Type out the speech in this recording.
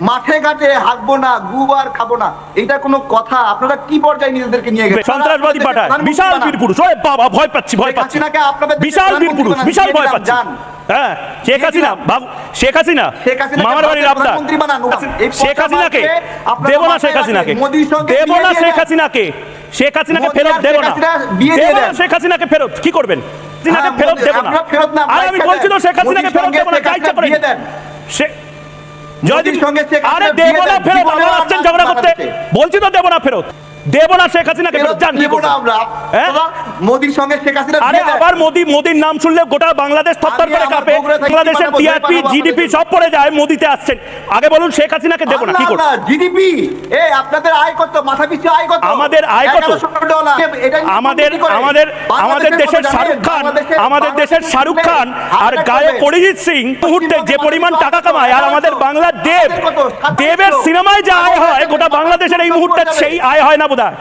মাঠে ঘাটে হাঁকবো না, গুবার খাবো না, এটা কোনো কথা? আপনারা কি পর্যায়ে নিজেদেরকে নিয়ে গেছেন? সন্ত্রাসবাদী পাঠায় বিশাল বীর পুরুষ। ওই বাবা, ভয় পাচ্ছি, ভয় পাচ্ছি। বিশাল বীর পুরুষ, বিশাল ভয় পাচ্ছি। হ্যাঁ, শেখ হাসিনা, শেখ হাসিনা মামার বাড়ির আবদার। শেখ হাসিনাকে দেব না, শেখ হাসিনাকে দেব না, শেখ হাসিনাকে, শেখ হাসিনাকে ফেরত দেব না, দেব না শেখ হাসিনাকে ফেরত। কি করবেন? হাসিনাকে ফেরত দেব না। আর আমি বলছি তো শেখ হাসিনাকে ফেরত দেব না, যা ইচ্ছা করে। জয়দীপ আরে দেব না ফেরত, আবার আসছেন ঝগড়া করতে। বলছি তো দেব না ফেরত, দেব না শেখ হাসিনাকে ফেরত। জান কি করব আমরা? মোদির সঙ্গে শেখ হাসিনা, আরে আবার মোদির নাম শুনলে গোটা বাংলাদেশ থরথর করে কাঁপে। বাংলাদেশের টিআরপি জিডিপি সব পড়ে যায়। মোদিতে আসছেন, আগে বলুন শেখ হাসিনাকে দেব না। কি করব? জিডিপি আপনাদের আয় কত? মাথা পিছু আয় কত? আমাদের আয় কত? আমাদের দেশের শাহরুখ খান, আমাদের দেশের শাহরুখ খান আর গায়ক অরিজিৎ সিং মুহূর্তে যে পরিমাণ টাকা কামায়, আর আমাদের বাংলার দেবের সিনেমায় যা আয় হয় গোটা বাংলাদেশের এই মুহূর্তে সেই আয় হয় না বোধহয়।